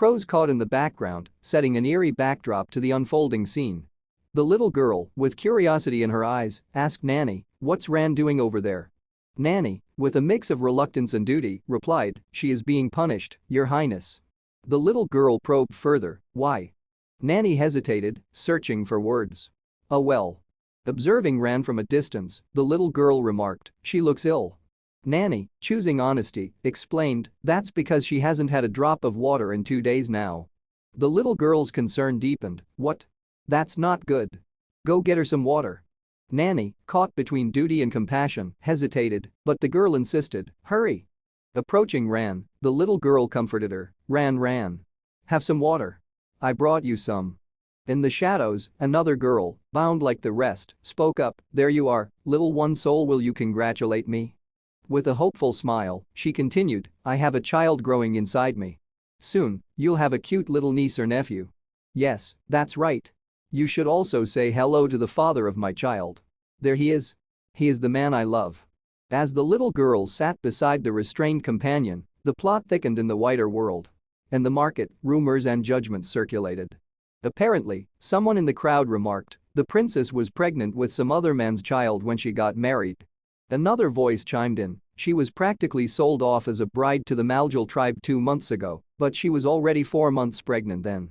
crows cawed in the background, setting an eerie backdrop to the unfolding scene. The little girl, with curiosity in her eyes, asked Nanny, "What's Ran doing over there?" Nanny, with a mix of reluctance and duty, replied, "She is being punished, Your Highness." The little girl probed further, "Why?" Nanny hesitated, searching for words. "Oh well." Observing Ran from a distance, the little girl remarked, "She looks ill." Nanny, choosing honesty, explained, "That's because she hasn't had a drop of water in 2 days now." The little girl's concern deepened, "What? That's not good. Go get her some water." Nanny, caught between duty and compassion, hesitated, but the girl insisted, "Hurry." Approaching Ran, the little girl comforted her, Ran. Have some water. I brought you some." In the shadows, another girl, bound like the rest, spoke up, "There you are, little one soul, will you congratulate me?" With a hopeful smile, she continued, "I have a child growing inside me. Soon, you'll have a cute little niece or nephew. Yes, that's right. You should also say hello to the father of my child. There he is. He is the man I love." As the little girl sat beside the restrained companion, the plot thickened in the wider world. In the market, rumors and judgments circulated. Apparently, someone in the crowd remarked, "The princess was pregnant with some other man's child when she got married." Another voice chimed in, "She was practically sold off as a bride to the Malil tribe 2 months ago, but she was already 4 months pregnant then."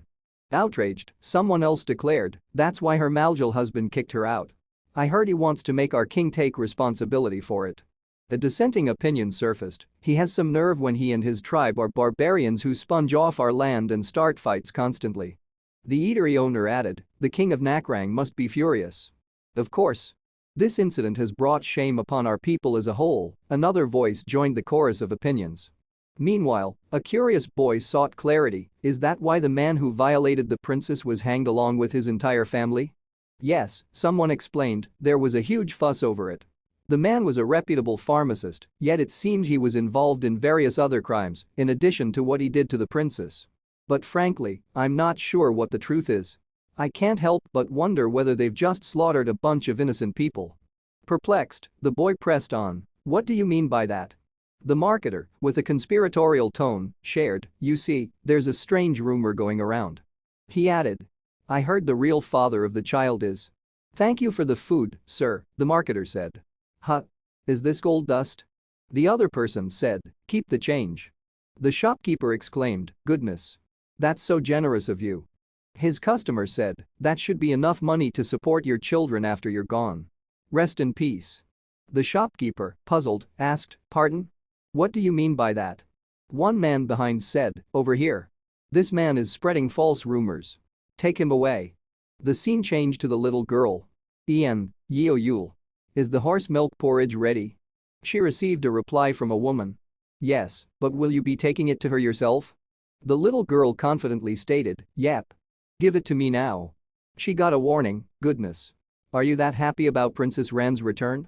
Outraged, someone else declared, "That's why her Malil husband kicked her out. I heard he wants to make our king take responsibility for it." A dissenting opinion surfaced, "He has some nerve when he and his tribe are barbarians who sponge off our land and start fights constantly." The eatery owner added, "The king of Nakrang must be furious." "Of course. This incident has brought shame upon our people as a whole," another voice joined the chorus of opinions. Meanwhile, a curious boy sought clarity, "Is that why the man who violated the princess was hanged along with his entire family?" "Yes," someone explained, "there was a huge fuss over it. The man was a reputable pharmacist, yet it seems he was involved in various other crimes in addition to what he did to the princess. But frankly, I'm not sure what the truth is. I can't help but wonder whether they've just slaughtered a bunch of innocent people." Perplexed, the boy pressed on, "What do you mean by that?" The marketer, with a conspiratorial tone, shared, "You see, there's a strange rumor going around." He added, "I heard the real father of the child is—" "Thank you for the food, sir," the marketer said. "Huh? Is this gold dust?" The other person said, "Keep the change." The shopkeeper exclaimed, "Goodness. That's so generous of you." His customer said, "That should be enough money to support your children after you're gone. Rest in peace." The shopkeeper, puzzled, asked, "Pardon? What do you mean by that?" One man behind said, "Over here. This man is spreading false rumors. Take him away." The scene changed to the little girl. "Ian, Yeo Yul. Is the horse milk porridge ready?" She received a reply from a woman. "Yes, but will you be taking it to her yourself?" The little girl confidently stated, "Yep. Give it to me now." She got a warning, "Goodness. Are you that happy about Princess Ran's return?"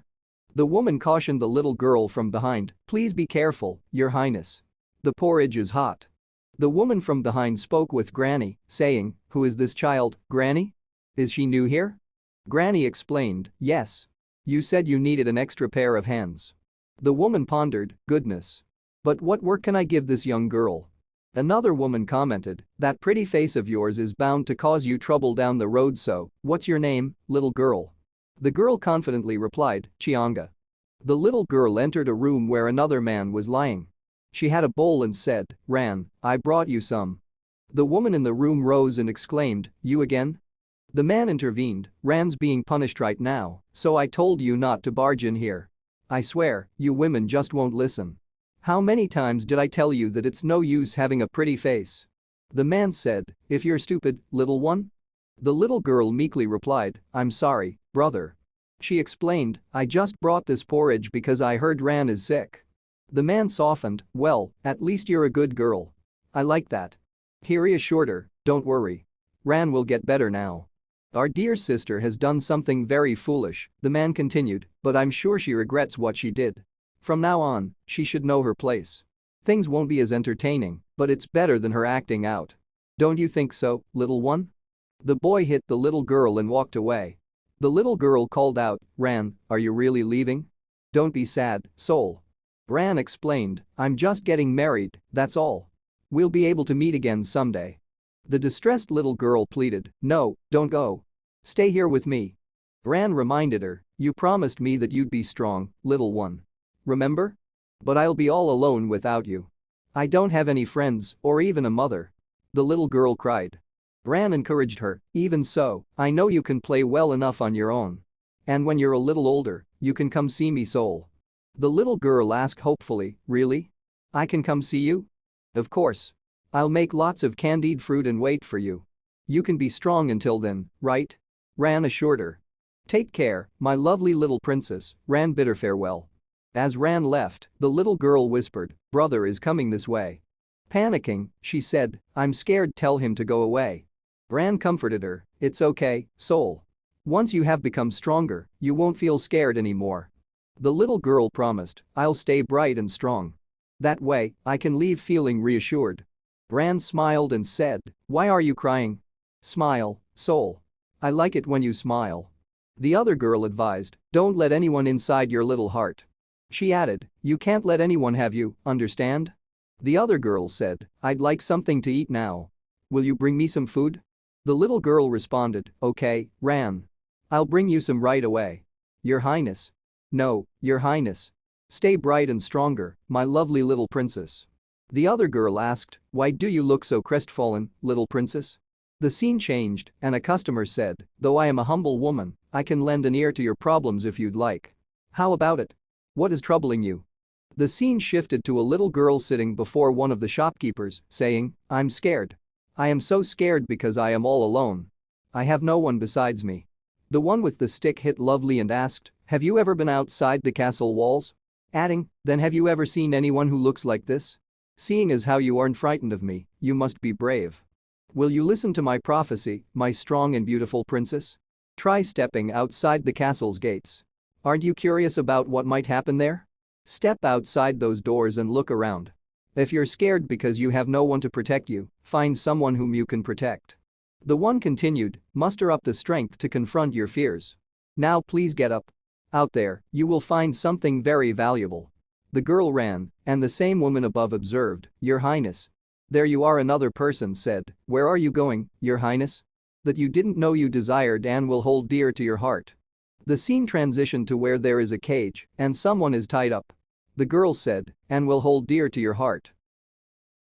The woman cautioned the little girl from behind, "Please be careful, Your Highness. The porridge is hot." The woman from behind spoke with Granny, saying, "Who is this child, Granny? Is she new here?" Granny explained, "Yes. You said you needed an extra pair of hands." The woman pondered, "Goodness. But what work can I give this young girl?" Another woman commented, "That pretty face of yours is bound to cause you trouble down the road, so, what's your name, little girl?" The girl confidently replied, "Chianga." The little girl entered a room where another man was lying. She had a bowl and said, "Ran, I brought you some." The woman in the room rose and exclaimed, "You again?" The man intervened, "Ran's being punished right now, so I told you not to barge in here. I swear, you women just won't listen. How many times did I tell you that it's no use having a pretty face?" The man said, "If you're stupid, little one." The little girl meekly replied, "I'm sorry, brother." She explained, "I just brought this porridge because I heard Ran is sick." The man softened, "Well, at least you're a good girl. I like that." He reassured her, "Don't worry. Ran will get better now. Our dear sister has done something very foolish," the man continued, "but I'm sure she regrets what she did. From now on, she should know her place. Things won't be as entertaining, but it's better than her acting out. Don't you think so, little one?" The boy hit the little girl and walked away. The little girl called out, "Ran, are you really leaving? Don't be sad, soul." Ran explained, "I'm just getting married, that's all." We'll be able to meet again someday." The distressed little girl pleaded, "No, don't go. Stay here with me." Ran reminded her, "You promised me that you'd be strong, little one. Remember? But I'll be all alone without you. I don't have any friends or even a mother." The little girl cried. Ran encouraged her, "Even so, I know you can play well enough on your own. And when you're a little older, you can come see me, Soul." The little girl asked hopefully, "Really? I can come see you?" "Of course. I'll make lots of candied fruit and wait for you. You can be strong until then, right?" Ran assured her. "Take care, my lovely little princess." Ran bid her farewell. As Ran left, the little girl whispered, "Brother is coming this way." Panicking, she said, "I'm scared, tell him to go away." Ran comforted her, "It's okay, Soul. Once you have become stronger, you won't feel scared anymore." The little girl promised, "I'll stay bright and strong. That way, I can leave feeling reassured." Ran smiled and said, "Why are you crying? Smile, Soul. I like it when you smile." The other girl advised, "Don't let anyone inside your little heart." She added, "You can't let anyone have you, understand?" The other girl said, "I'd like something to eat now. Will you bring me some food?" The little girl responded, "Okay, Ran. I'll bring you some right away." "Your Highness." "No, Your Highness. Stay bright and stronger, my lovely little princess." The other girl asked, "Why do you look so crestfallen, little princess?" The scene changed and a customer said, "Though I am a humble woman, I can lend an ear to your problems if you'd like. How about it? What is troubling you?" The scene shifted to a little girl sitting before one of the shopkeepers, saying, "I'm scared. I am so scared because I am all alone. I have no one besides me." The one with the stick hit Lovely and asked, "Have you ever been outside the castle walls?" Adding, "Then have you ever seen anyone who looks like this? Seeing as how you aren't frightened of me, you must be brave. Will you listen to my prophecy, my strong and beautiful princess? Try stepping outside the castle's gates. Aren't you curious about what might happen there? Step outside those doors and look around. If you're scared because you have no one to protect you, find someone whom you can protect." The one continued, "Muster up the strength to confront your fears. Now please get up. Out there, you will find something very valuable." The girl ran, and the same woman above observed, "Your Highness." "There you are," another person said, "Where are you going, Your Highness? That you didn't know you desired and will hold dear to your heart." The scene transitioned to where there is a cage and someone is tied up. The girl said, "And will hold dear to your heart."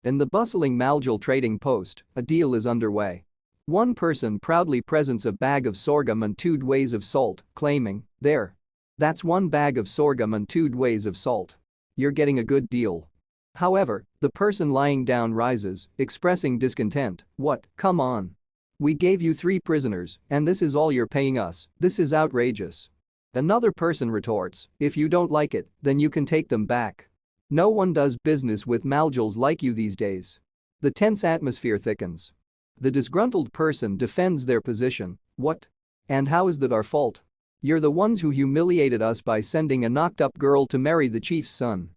In the bustling Maljal trading post, a deal is underway. One person proudly presents a bag of sorghum and 2 ways of salt, claiming, "There. That's 1 bag of sorghum and 2 ways of salt. You're getting a good deal." However, the person lying down rises, expressing discontent, "What, come on. We gave you 3 prisoners, and this is all you're paying us, this is outrageous." Another person retorts, "If you don't like it, then you can take them back. No one does business with Maljals like you these days." The tense atmosphere thickens. The disgruntled person defends their position, "What? And how is that our fault? You're the ones who humiliated us by sending a knocked-up girl to marry the chief's son."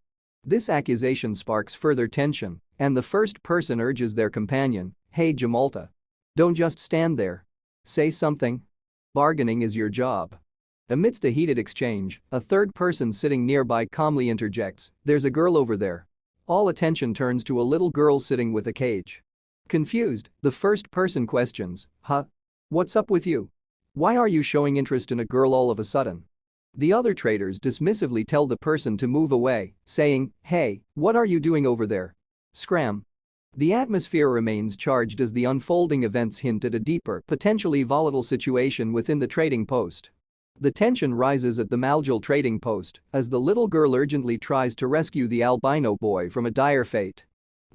This accusation sparks further tension, and the first person urges their companion, "Hey Jamalta. Don't just stand there. Say something. Bargaining is your job." Amidst a heated exchange, a third person sitting nearby calmly interjects, "There's a girl over there." All attention turns to a little girl sitting with a cage. Confused, the first person questions, "Huh? What's up with you? Why are you showing interest in a girl all of a sudden?" The other traders dismissively tell the person to move away, saying, "Hey, what are you doing over there? Scram." The atmosphere remains charged as the unfolding events hint at a deeper, potentially volatile situation within the trading post. The tension rises at the Maljal trading post as the little girl urgently tries to rescue the albino boy from a dire fate.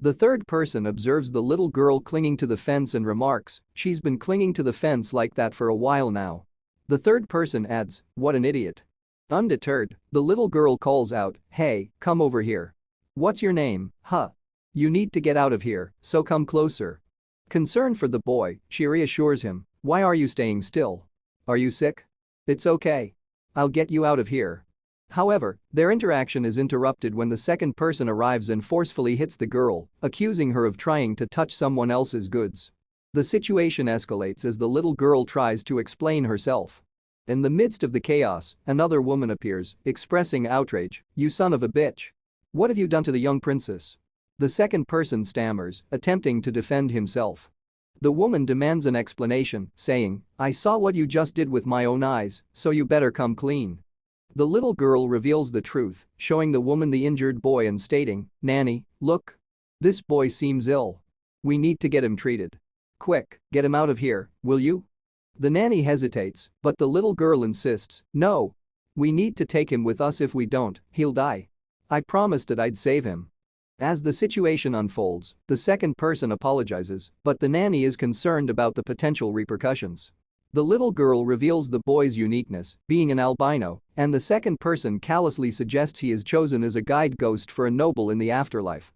The third person observes the little girl clinging to the fence and remarks, "She's been clinging to the fence like that for a while now." The third person adds, "What an idiot." Undeterred, the little girl calls out, "Hey, come over here. What's your name, huh? You need to get out of here, so come closer." Concerned for the boy, she reassures him, "Why are you staying still? Are you sick? It's okay. I'll get you out of here." However, their interaction is interrupted when the second person arrives and forcefully hits the girl, accusing her of trying to touch someone else's goods. The situation escalates as the little girl tries to explain herself. In the midst of the chaos, another woman appears, expressing outrage, "You son of a bitch. What have you done to the young princess? The second person stammers, attempting to defend himself. The woman demands an explanation, saying, I saw what you just did with my own eyes, so you better come clean. The little girl reveals the truth, showing the woman the injured boy and stating, Nanny, look. This boy seems ill. We need to get him treated. Quick, get him out of here, will you? The nanny hesitates, but the little girl insists, no. We need to take him with us, if we don't, he'll die. I promised that I'd save him. As the situation unfolds, the second person apologizes, but the nanny is concerned about the potential repercussions. The little girl reveals the boy's uniqueness, being an albino, and the second person callously suggests he is chosen as a guide ghost for a noble in the afterlife.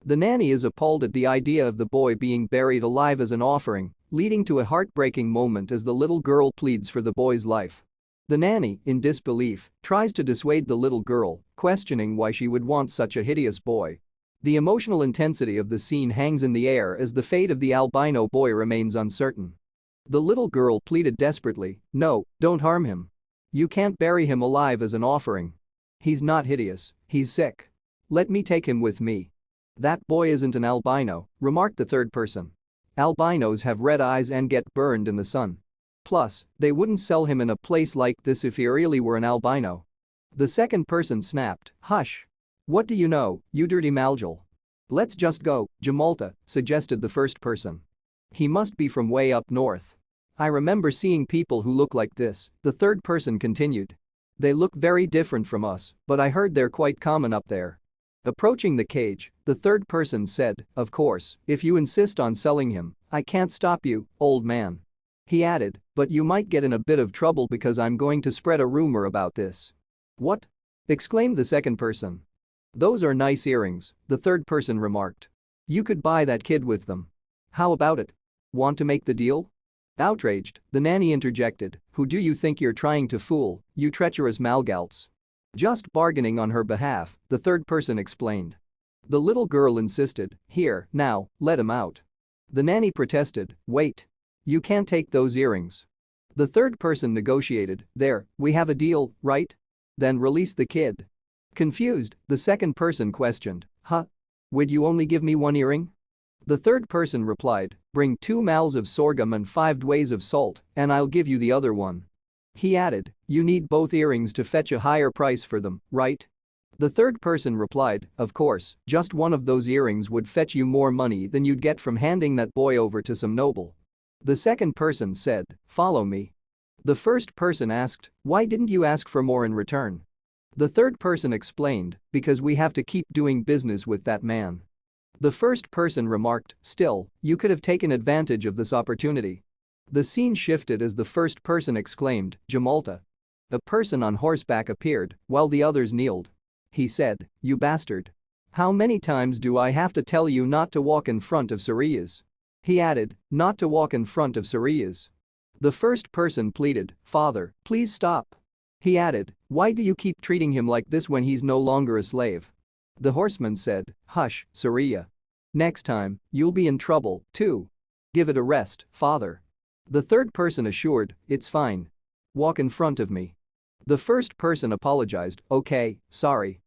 The nanny is appalled at the idea of the boy being buried alive as an offering, leading to a heartbreaking moment as the little girl pleads for the boy's life. The nanny, in disbelief, tries to dissuade the little girl, questioning why she would want such a hideous boy. The emotional intensity of the scene hangs in the air as the fate of the albino boy remains uncertain. The little girl pleaded desperately, no, don't harm him. You can't bury him alive as an offering. He's not hideous, he's sick. Let me take him with me. That boy isn't an albino, remarked the third person. Albinos have red eyes and get burned in the sun. Plus, they wouldn't sell him in a place like this if he really were an albino. The second person snapped, hush. What do you know, you dirty Malil? Let's just go, Jamalta, suggested the first person. He must be from way up north. I remember seeing people who look like this, the third person continued. They look very different from us, but I heard they're quite common up there. Approaching the cage, the third person said, of course, if you insist on selling him, I can't stop you, old man. He added, but you might get in a bit of trouble because I'm going to spread a rumor about this. What? Exclaimed the second person. Those are nice earrings, the third person remarked. You could buy that kid with them. How about it? Want to make the deal? Outraged, the nanny interjected, who do you think you're trying to fool, you treacherous Malgalts? Just bargaining on her behalf, the third person explained. The little girl insisted, here, now, let him out. The nanny protested, wait. You can't take those earrings. The third person negotiated, there, we have a deal, right? Then release the kid. Confused, the second person questioned, huh? Would you only give me one earring? The third person replied, bring 2 mals of sorghum and 5 dways of salt, and I'll give you the other one. He added, you need both earrings to fetch a higher price for them, right? The third person replied, of course, just one of those earrings would fetch you more money than you'd get from handing that boy over to some noble. The second person said, follow me. The first person asked, why didn't you ask for more in return? The third person explained, because we have to keep doing business with that man. The first person remarked, still, you could have taken advantage of this opportunity. The scene shifted as the first person exclaimed, Jamalta. A person on horseback appeared, while the others kneeled. He said, you bastard. How many times do I have to tell you not to walk in front of Sariyas? He added, not to walk in front of Sariyas. The first person pleaded, father, please stop. He added, why do you keep treating him like this when he's no longer a slave? The horseman said, hush, Sariya. Next time, you'll be in trouble, too. Give it a rest, father. The third person assured, it's fine. Walk in front of me. The first person apologized, okay, sorry.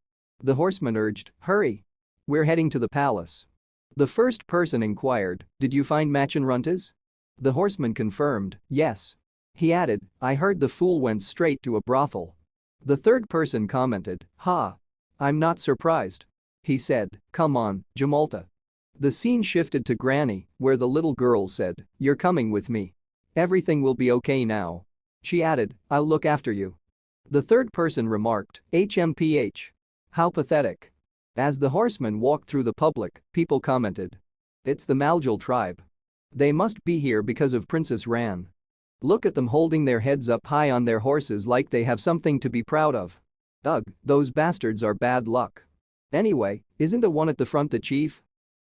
The horseman urged, hurry. We're heading to the palace. The first person inquired, did you find Machenruntas? The horseman confirmed, yes. He added, I heard the fool went straight to a brothel. The third person commented, ha. I'm not surprised. He said, come on, Jamalta. The scene shifted to Granny, where the little girl said, you're coming with me. Everything will be okay now. She added, I'll look after you. The third person remarked, HMPH. How pathetic. As the horseman walked through the public, people commented. It's the Malil tribe. They must be here because of Princess Ran. Look at them holding their heads up high on their horses like they have something to be proud of. Ugh, those bastards are bad luck. Anyway, isn't the one at the front the chief?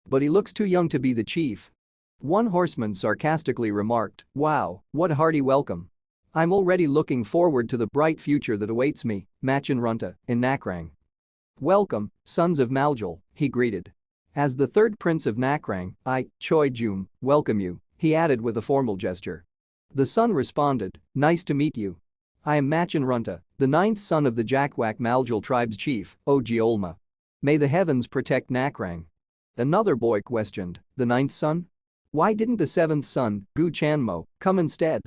But he looks too young to be the chief. One horseman sarcastically remarked, wow, what a hearty welcome. I'm already looking forward to the bright future that awaits me, Machenrunta, in Nakrang. Welcome, sons of Malil, he greeted. As the third prince of Nakrang, I, Choi Jum, welcome you, he added with a formal gesture. The son responded, nice to meet you. I am Machenrunta, the 9th son of the Jakwak Malil tribe's chief, Oji Olma. May the heavens protect Nakrang. Another boy questioned, the ninth son? Why didn't the seventh son, Gu Chanmo, come instead?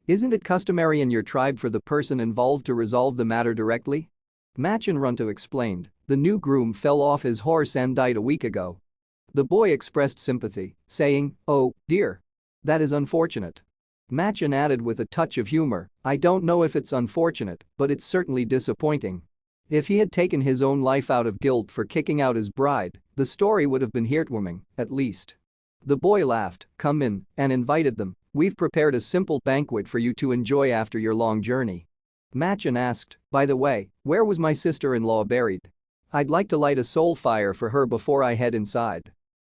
Isn't it customary in your tribe for the person involved to resolve the matter directly? Machen Runto explained, the new groom fell off his horse and died a week ago. The boy expressed sympathy, saying, oh, dear. That is unfortunate. Machen added with a touch of humor, I don't know if it's unfortunate, but it's certainly disappointing. If he had taken his own life out of guilt for kicking out his bride, the story would have been heartwarming, at least. The boy laughed, come in, and invited them, we've prepared a simple banquet for you to enjoy after your long journey. Machen asked, by the way, where was my sister-in-law buried? I'd like to light a soul fire for her before I head inside.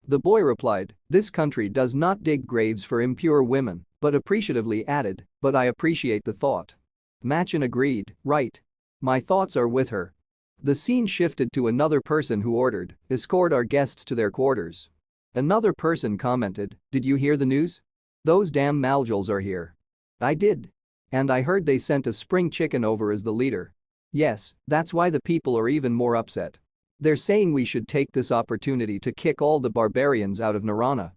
The boy replied, this country does not dig graves for impure women, but appreciatively added, but I appreciate the thought. Machen agreed, right. My thoughts are with her. The scene shifted to another person who ordered, escort our guests to their quarters. Another person commented, did you hear the news? Those damn Maljuls are here. I did. And I heard they sent a spring chicken over as the leader. Yes, that's why the people are even more upset. They're saying we should take this opportunity to kick all the barbarians out of Narana.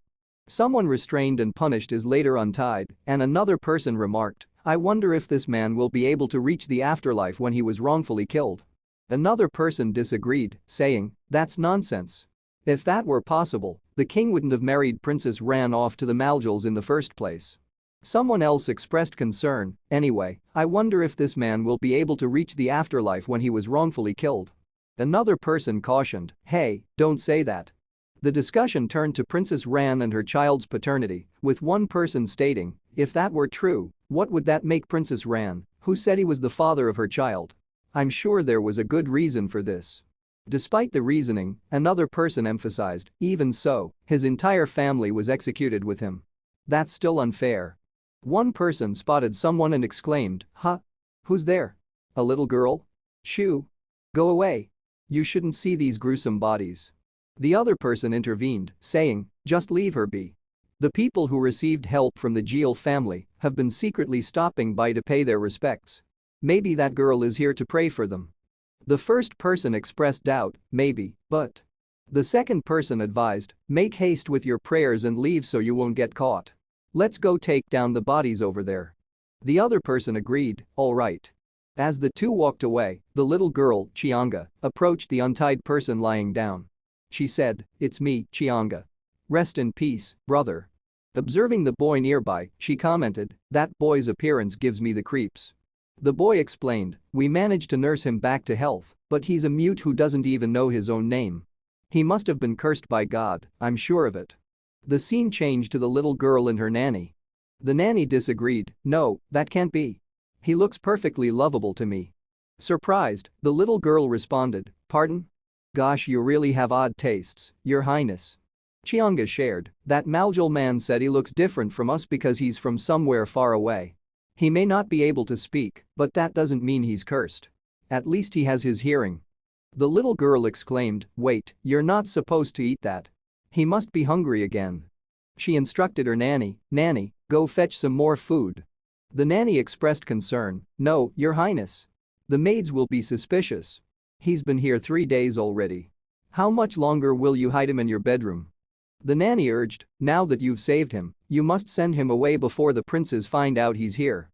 Someone restrained and punished is later untied, and another person remarked, I wonder if this man will be able to reach the afterlife when he was wrongfully killed. Another person disagreed, saying, that's nonsense. If that were possible, the king wouldn't have married Princess Ran off to the Maljuls in the first place. Someone else expressed concern, anyway, I wonder if this man will be able to reach the afterlife when he was wrongfully killed. Another person cautioned, hey, don't say that. The discussion turned to Princess Ran and her child's paternity, with one person stating, if that were true, what would that make Princess Ran, who said he was the father of her child? I'm sure there was a good reason for this. Despite the reasoning, another person emphasized, even so, his entire family was executed with him. That's still unfair. One person spotted someone and exclaimed, huh? Who's there? A little girl? Shoo. Go away. You shouldn't see these gruesome bodies. The other person intervened, saying, just leave her be. The people who received help from the Jeal family have been secretly stopping by to pay their respects. Maybe that girl is here to pray for them. The first person expressed doubt, maybe, but. The second person advised, make haste with your prayers and leave so you won't get caught. Let's go take down the bodies over there. The other person agreed, all right. As the two walked away, the little girl, Chianga, approached the untied person lying down. She said, it's me, Chianga. Rest in peace, brother. Observing the boy nearby, she commented, that boy's appearance gives me the creeps. The boy explained, we managed to nurse him back to health, but he's a mute who doesn't even know his own name. He must have been cursed by God, I'm sure of it. The scene changed to the little girl and her nanny. The nanny disagreed, no, that can't be. He looks perfectly lovable to me. Surprised, the little girl responded, pardon? Gosh, you really have odd tastes, your highness. Chianga shared, that Maljul man said he looks different from us because he's from somewhere far away. He may not be able to speak, but that doesn't mean he's cursed. At least he has his hearing. The little girl exclaimed, wait, you're not supposed to eat that. He must be hungry again. She instructed her nanny, nanny, go fetch some more food. The nanny expressed concern, no, your highness. The maids will be suspicious. He's been here 3 days already. How much longer will you hide him in your bedroom? The nanny urged, now that you've saved him, you must send him away before the princes find out he's here.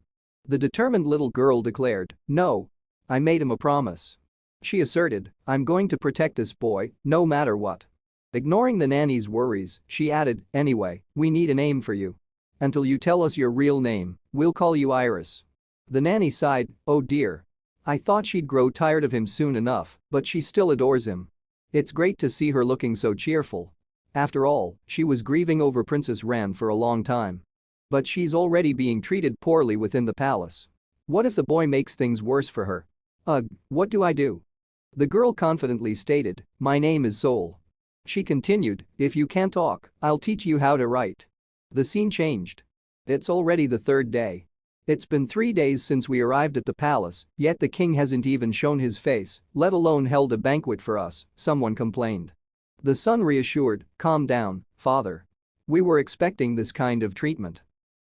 The determined little girl declared, no. I made him a promise. She asserted, I'm going to protect this boy, no matter what. Ignoring the nanny's worries, she added, anyway, we need a name for you. Until you tell us your real name, we'll call you Iris. The nanny sighed, oh dear. I thought she'd grow tired of him soon enough, but she still adores him. It's great to see her looking so cheerful. After all, she was grieving over Princess Ran for a long time. But she's already being treated poorly within the palace. What if the boy makes things worse for her? Ugh, what do I do? The girl confidently stated, my name is Soul. She continued, if you can't talk, I'll teach you how to write. The scene changed. It's already the third day. It's been 3 days since we arrived at the palace, yet the king hasn't even shown his face, let alone held a banquet for us, someone complained. The son reassured, calm down, father. We were expecting this kind of treatment.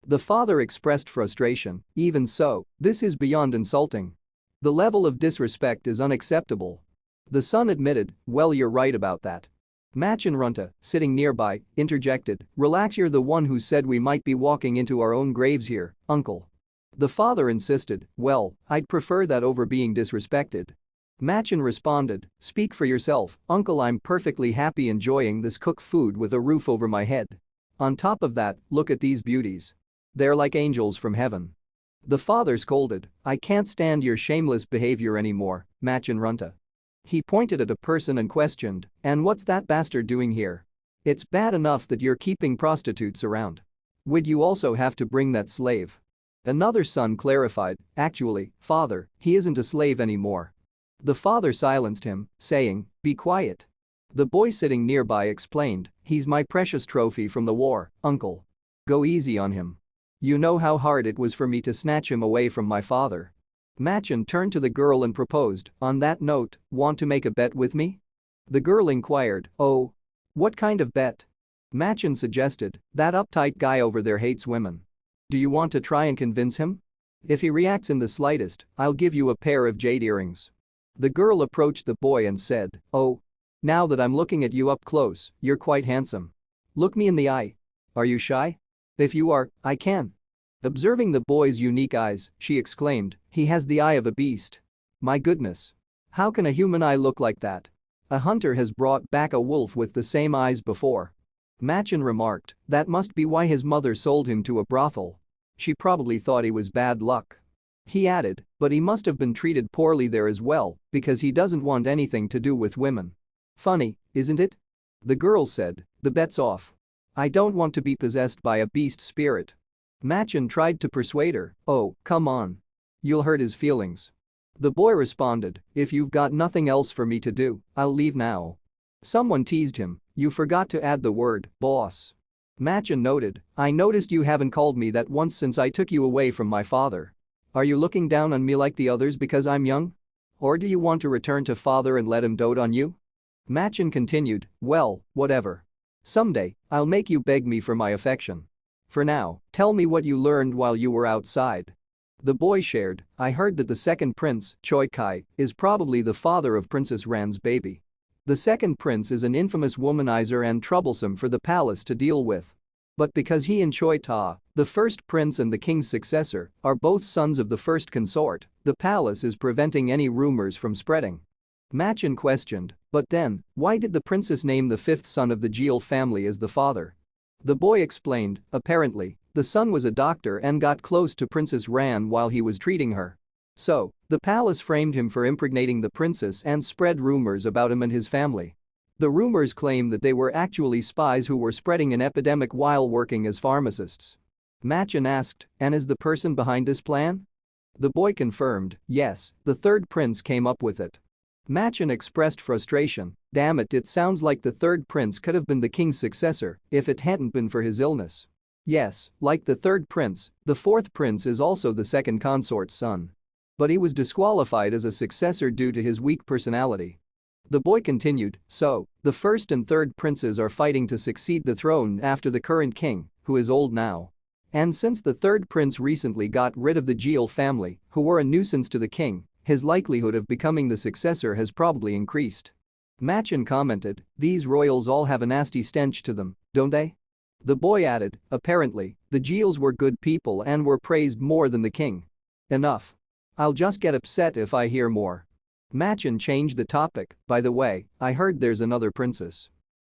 The father expressed frustration, even so, this is beyond insulting. The level of disrespect is unacceptable. The son admitted, well, you're right about that. Machen Runta, sitting nearby, interjected, "Relax, you're the one who said we might be walking into our own graves here, uncle." The father insisted, "Well, I'd prefer that over being disrespected." Machen responded, "Speak for yourself, uncle, I'm perfectly happy enjoying this cooked food with a roof over my head. On top of that, look at these beauties. They're like angels from heaven." The father scolded, "I can't stand your shameless behavior anymore, Machen Runta." He pointed at a person and questioned, "And what's that bastard doing here? It's bad enough that you're keeping prostitutes around. Would you also have to bring that slave?" Another son clarified, "Actually, father, he isn't a slave anymore." The father silenced him, saying, "Be quiet." The boy sitting nearby explained, "He's my precious trophy from the war, uncle. Go easy on him. You know how hard it was for me to snatch him away from my father." Machen turned to the girl and proposed, "On that note, want to make a bet with me?" The girl inquired, "Oh? What kind of bet?" Machen suggested, "That uptight guy over there hates women. Do you want to try and convince him? If he reacts in the slightest, I'll give you a pair of jade earrings." The girl approached the boy and said, "Oh. Now that I'm looking at you up close, you're quite handsome. Look me in the eye. Are you shy? If you are, I can." Observing the boy's unique eyes, she exclaimed, "He has the eye of a beast. My goodness. How can a human eye look like that? A hunter has brought back a wolf with the same eyes before." Machen remarked, "That must be why his mother sold him to a brothel. She probably thought he was bad luck." He added, "But he must have been treated poorly there as well, because he doesn't want anything to do with women. Funny, isn't it?" The girl said, "The bet's off. I don't want to be possessed by a beast spirit." Machen tried to persuade her, "Oh, come on. You'll hurt his feelings." The boy responded, "If you've got nothing else for me to do, I'll leave now." Someone teased him, "You forgot to add the word, boss." Machen noted, "I noticed you haven't called me that once since I took you away from my father. Are you looking down on me like the others because I'm young? Or do you want to return to father and let him dote on you?" Machen continued, "Well, whatever. Someday, I'll make you beg me for my affection. For now, tell me what you learned while you were outside." The boy shared, "I heard that the second prince, Choi Kai, is probably the father of Princess Ran's baby. The second prince is an infamous womanizer and troublesome for the palace to deal with. But because he and Choi Ta, the first prince and the king's successor, are both sons of the first consort, the palace is preventing any rumors from spreading." Machen questioned, "But then, why did the princess name the fifth son of the Jeal family as the father?" The boy explained, "Apparently, the son was a doctor and got close to Princess Ran while he was treating her. So, the palace framed him for impregnating the princess and spread rumors about him and his family. The rumors claim that they were actually spies who were spreading an epidemic while working as pharmacists." Machen asked, "And is the person behind this plan?" The boy confirmed, "Yes, the third prince came up with it." Machen expressed frustration, "Damn it, it sounds like the third prince could have been the king's successor if it hadn't been for his illness. Yes, like the third prince, the fourth prince is also the second consort's son. But he was disqualified as a successor due to his weak personality." The boy continued, "So, the first and third princes are fighting to succeed the throne after the current king, who is old now. And since the third prince recently got rid of the Jeal family, who were a nuisance to the king, his likelihood of becoming the successor has probably increased." Machen commented, "These royals all have a nasty stench to them, don't they?" The boy added, "Apparently, the Jeals were good people and were praised more than the king. Enough. I'll just get upset if I hear more." Machen changed the topic, "By the way, I heard there's another princess."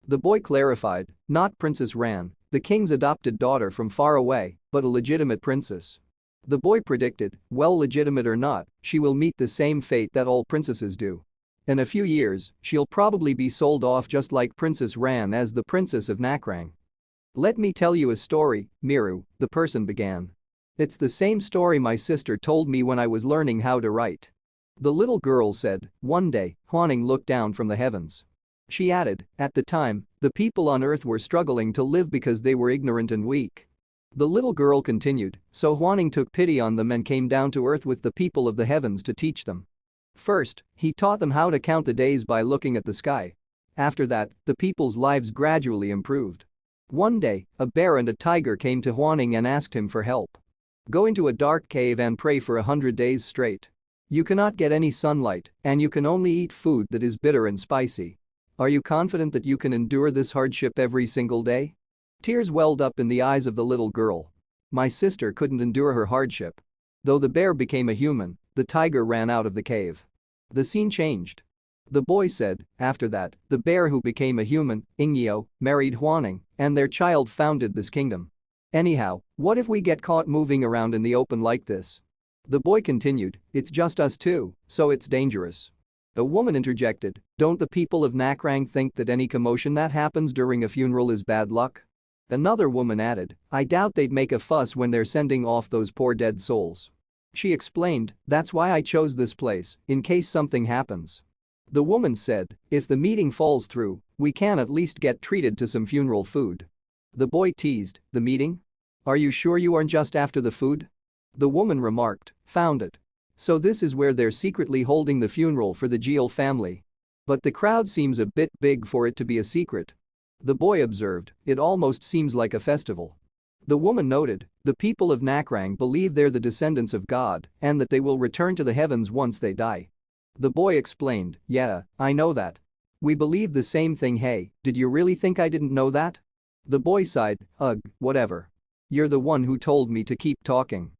The boy clarified, "Not Princess Ran, the king's adopted daughter from far away, but a legitimate princess." The boy predicted, "Well, legitimate or not, she will meet the same fate that all princesses do. In a few years, she'll probably be sold off just like Princess Ran as the princess of Nakrang." "Let me tell you a story, Miru," the person began. "It's the same story my sister told me when I was learning how to write." The little girl said, "One day, Huaning looked down from the heavens." She added, "At the time, the people on earth were struggling to live because they were ignorant and weak." The little girl continued, "So Huaning took pity on them and came down to earth with the people of the heavens to teach them. First, he taught them how to count the days by looking at the sky. After that, the people's lives gradually improved. One day, a bear and a tiger came to Huaning and asked him for help. Go into a dark cave and pray for 100 days straight. You cannot get any sunlight, and you can only eat food that is bitter and spicy. Are you confident that you can endure this hardship every single day? Tears welled up in the eyes of the little girl. My sister couldn't endure her hardship. Though the bear became a human, the tiger ran out of the cave. The scene changed. The boy said, after that, the bear who became a human, Ingyeo, married Huaning, and their child founded this kingdom. Anyhow, what if we get caught moving around in the open like this? The boy continued, it's just us two, so it's dangerous. A woman interjected, don't the people of Nakrang think that any commotion that happens during a funeral is bad luck? Another woman added, I doubt they'd make a fuss when they're sending off those poor dead souls. She explained, that's why I chose this place, in case something happens. The woman said, if the meeting falls through, we can at least get treated to some funeral food. The boy teased, the meeting? Are you sure you aren't just after the food? The woman remarked, found it. So this is where they're secretly holding the funeral for the Jeil family. But the crowd seems a bit big for it to be a secret. The boy observed, it almost seems like a festival. The woman noted, the people of Nakrang believe they're the descendants of God and that they will return to the heavens once they die. The boy explained, yeah, I know that. We believe the same thing. Hey, did you really think I didn't know that? The boy sighed, ugh, whatever. You're the one who told me to keep talking.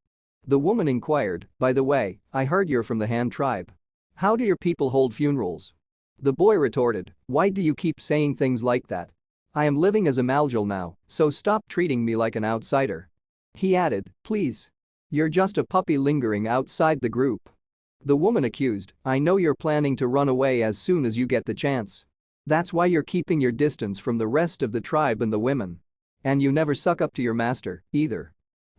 The woman inquired, by the way, I heard you're from the Han tribe. How do your people hold funerals? The boy retorted, why do you keep saying things like that? I am living as a Maljil now, so stop treating me like an outsider. He added, please. You're just a puppy lingering outside the group. The woman accused, I know you're planning to run away as soon as you get the chance. That's why you're keeping your distance from the rest of the tribe and the women. And you never suck up to your master, either.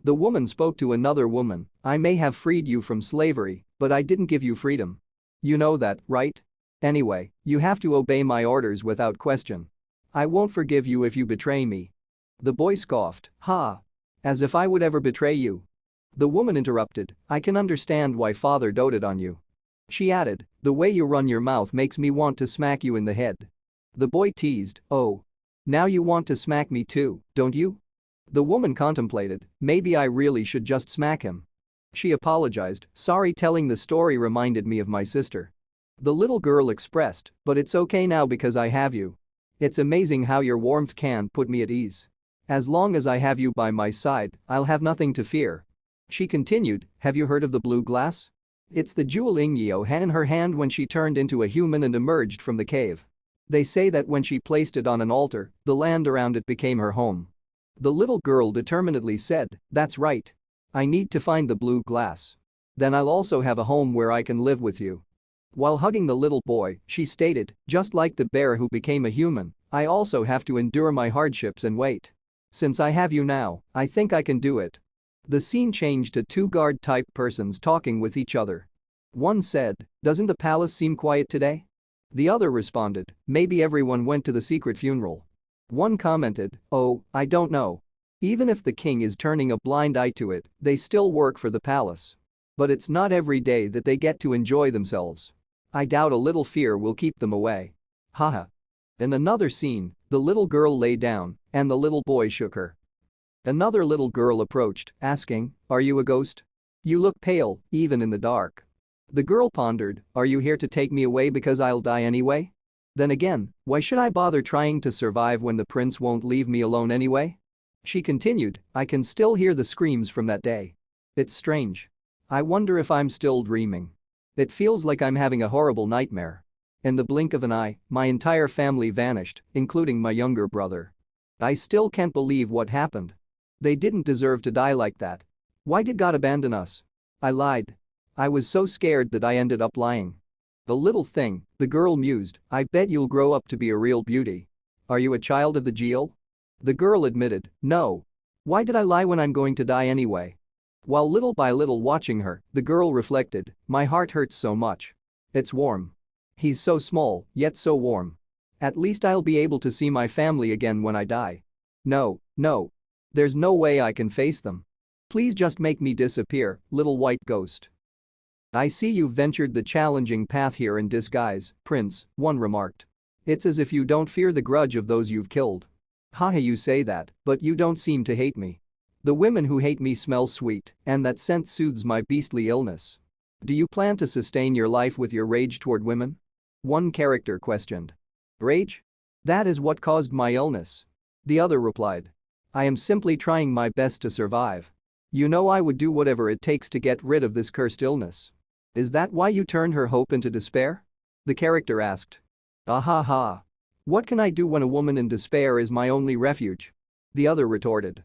The woman spoke to another woman, I may have freed you from slavery, but I didn't give you freedom. You know that, right? Anyway, you have to obey my orders without question. I won't forgive you if you betray me. The boy scoffed, ha. As if I would ever betray you. The woman interrupted, I can understand why father doted on you. She added, the way you run your mouth makes me want to smack you in the head. The boy teased, oh. Now you want to smack me too, don't you? The woman contemplated, maybe I really should just smack him. She apologized, sorry, telling the story reminded me of my sister. The little girl expressed, but it's okay now because I have you. It's amazing how your warmth can put me at ease. As long as I have you by my side, I'll have nothing to fear. She continued, have you heard of the blue glass? It's the jewel Ingyeo had in her hand when she turned into a human and emerged from the cave. They say that when she placed it on an altar, the land around it became her home. The little girl determinedly said, that's right. I need to find the blue glass. Then I'll also have a home where I can live with you. While hugging the little boy, she stated, just like the bear who became a human, I also have to endure my hardships and wait. Since I have you now, I think I can do it. The scene changed to two guard-type persons talking with each other. One said, doesn't the palace seem quiet today? The other responded, maybe everyone went to the secret funeral. One commented, oh, I don't know. Even if the king is turning a blind eye to it, they still work for the palace. But it's not every day that they get to enjoy themselves. I doubt a little fear will keep them away. Haha. In another scene, the little girl lay down, and the little boy shook her. Another little girl approached, asking, are you a ghost? You look pale, even in the dark. The girl pondered, are you here to take me away because I'll die anyway? Then again, why should I bother trying to survive when the prince won't leave me alone anyway? She continued, I can still hear the screams from that day. It's strange. I wonder if I'm still dreaming. It feels like I'm having a horrible nightmare. In the blink of an eye, my entire family vanished, including my younger brother. I still can't believe what happened. They didn't deserve to die like that. Why did God abandon us? I lied. I was so scared that I ended up lying. The little thing, the girl mused, I bet you'll grow up to be a real beauty. Are you a child of the Jeil? The girl admitted, no. Why did I lie when I'm going to die anyway? While little by little watching her, the girl reflected, my heart hurts so much. It's warm. He's so small, yet so warm. At least I'll be able to see my family again when I die. No. There's no way I can face them. Please just make me disappear, little white ghost. I see you've ventured the challenging path here in disguise, Prince, one remarked. It's as if you don't fear the grudge of those you've killed. Haha, you say that, but you don't seem to hate me. The women who hate me smell sweet, and that scent soothes my beastly illness. Do you plan to sustain your life with your rage toward women? One character questioned. Rage? That is what caused my illness. The other replied. I am simply trying my best to survive. You know I would do whatever it takes to get rid of this cursed illness. Is that why you turned her hope into despair? The character asked. Ah ha ha. What can I do when a woman in despair is my only refuge? The other retorted.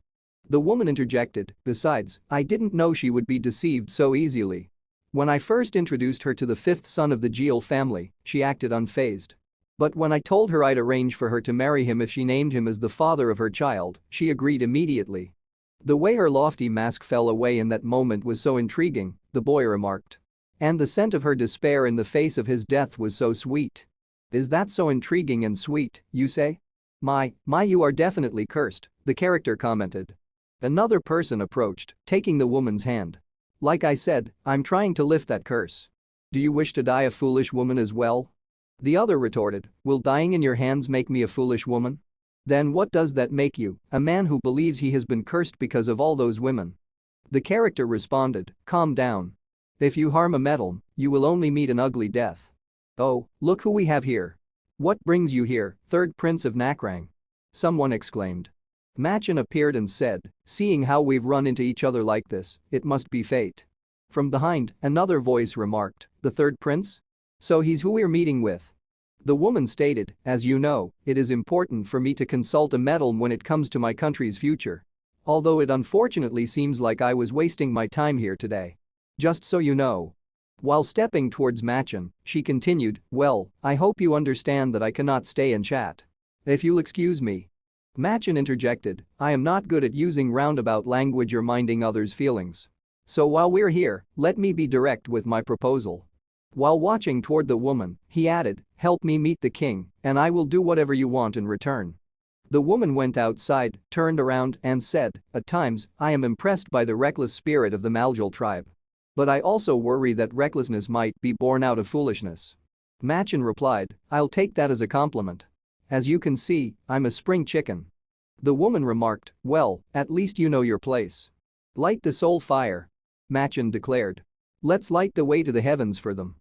The woman interjected, besides, I didn't know she would be deceived so easily. When I first introduced her to the fifth son of the Jeal family, she acted unfazed. But when I told her I'd arrange for her to marry him if she named him as the father of her child, she agreed immediately. The way her lofty mask fell away in that moment was so intriguing, the boy remarked. And the scent of her despair in the face of his death was so sweet. Is that so intriguing and sweet, you say? My, you are definitely cursed, the character commented. Another person approached, taking the woman's hand. Like I said, I'm trying to lift that curse. Do you wish to die a foolish woman as well? The other retorted, will dying in your hands make me a foolish woman? Then what does that make you, a man who believes he has been cursed because of all those women? The character responded, calm down. If you harm a metal, you will only meet an ugly death. Oh, look who we have here. What brings you here, third prince of Nakrang? Someone exclaimed. Machen appeared and said, seeing how we've run into each other like this, it must be fate. From behind, another voice remarked, the third prince? So he's who we're meeting with. The woman stated, as you know, it is important for me to consult a metal when it comes to my country's future. Although it unfortunately seems like I was wasting my time here today. Just so you know. While stepping towards Machen, she continued, well, I hope you understand that I cannot stay and chat. If you'll excuse me. Machen interjected, I am not good at using roundabout language or minding others' feelings. So while we're here, let me be direct with my proposal. While watching toward the woman, he added, help me meet the king, and I will do whatever you want in return. The woman went outside, turned around, and said, at times, I am impressed by the reckless spirit of the Malil tribe. But I also worry that recklessness might be born out of foolishness. Machen replied, I'll take that as a compliment. As you can see, I'm a spring chicken. The woman remarked, well, at least you know your place. Light the soul fire. Machen declared. Let's light the way to the heavens for them.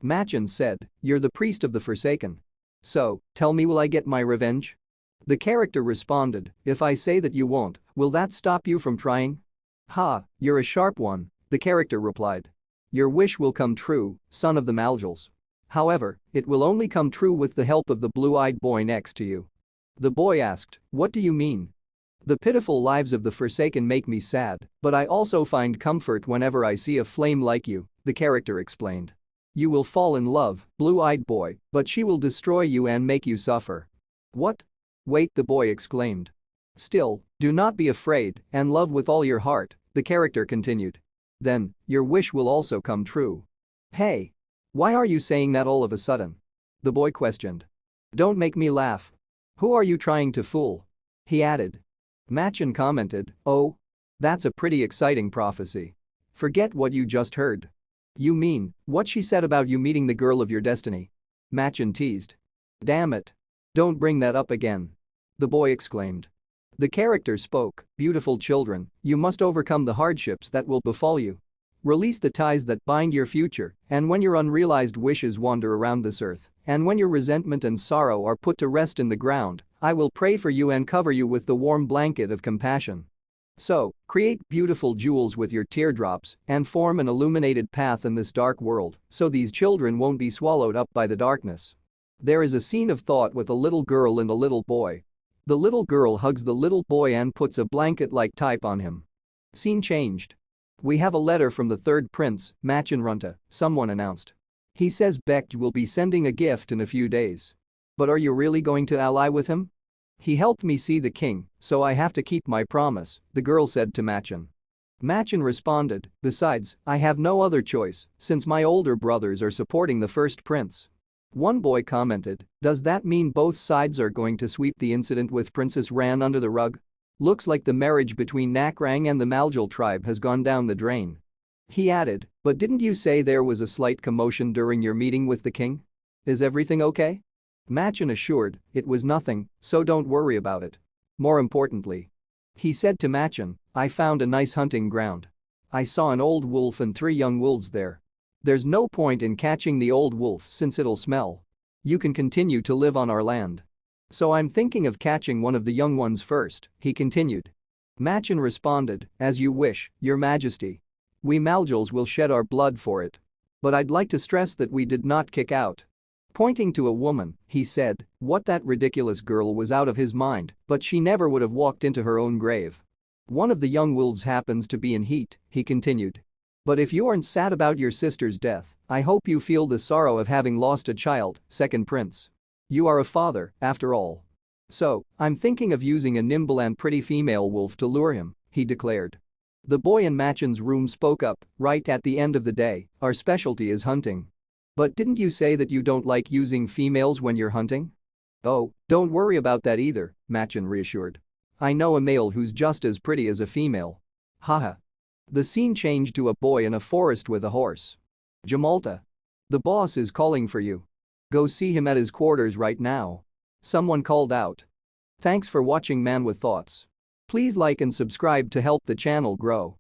Machen said, you're the priest of the Forsaken. So, tell me, will I get my revenge? The character responded, if I say that you won't, will that stop you from trying? Ha, you're a sharp one, the character replied. Your wish will come true, son of the Malils. However, it will only come true with the help of the blue-eyed boy next to you. The boy asked, what do you mean? The pitiful lives of the Forsaken make me sad, but I also find comfort whenever I see a flame like you, the character explained. You will fall in love, blue-eyed boy, but she will destroy you and make you suffer. What? Wait, the boy exclaimed. Still, do not be afraid and love with all your heart, the character continued. Then, your wish will also come true. Hey! Why are you saying that all of a sudden? The boy questioned. Don't make me laugh. Who are you trying to fool? He added. Machen commented, oh. That's a pretty exciting prophecy. Forget what you just heard. You mean, what she said about you meeting the girl of your destiny? Machen teased. Damn it. Don't bring that up again. The boy exclaimed. The character spoke, beautiful children, you must overcome the hardships that will befall you. Release the ties that bind your future, and when your unrealized wishes wander around this earth, and when your resentment and sorrow are put to rest in the ground, I will pray for you and cover you with the warm blanket of compassion. So, create beautiful jewels with your teardrops and form an illuminated path in this dark world so these children won't be swallowed up by the darkness. There is a scene of thought with a little girl and a little boy. The little girl hugs the little boy and puts a blanket-like type on him. Scene changed. We have a letter from the third prince, Machen Runta, someone announced. He says Beck will be sending a gift in a few days. But are you really going to ally with him? He helped me see the king, so I have to keep my promise, the girl said to Machen. Machen responded, besides, I have no other choice, since my older brothers are supporting the first prince. One boy commented, does that mean both sides are going to sweep the incident with Princess Ran under the rug? Looks like the marriage between Nakrang and the Malil tribe has gone down the drain. He added, but didn't you say there was a slight commotion during your meeting with the king? Is everything okay? Machen assured, it was nothing, so don't worry about it. More importantly. He said to Machen, I found a nice hunting ground. I saw an old wolf and 3 young wolves there. There's no point in catching the old wolf since it'll smell. You can continue to live on our land. So I'm thinking of catching one of the young ones first, he continued. Machen responded, as you wish, your majesty. We Maljals will shed our blood for it. But I'd like to stress that we did not kick out. Pointing to a woman, he said, what that ridiculous girl was out of his mind, but she never would have walked into her own grave. One of the young wolves happens to be in heat, he continued. But if you aren't sad about your sister's death, I hope you feel the sorrow of having lost a child, second prince. You are a father, after all. So, I'm thinking of using a nimble and pretty female wolf to lure him, he declared. The boy in Machen's room spoke up, right at the end of the day, our specialty is hunting. But didn't you say that you don't like using females when you're hunting? Oh, don't worry about that either, Machen reassured. I know a male who's just as pretty as a female. Haha. The scene changed to a boy in a forest with a horse. Jamalta. The boss is calling for you. Go see him at his quarters right now. Someone called out. Thanks for watching Manhwa Thoughts. Please like and subscribe to help the channel grow.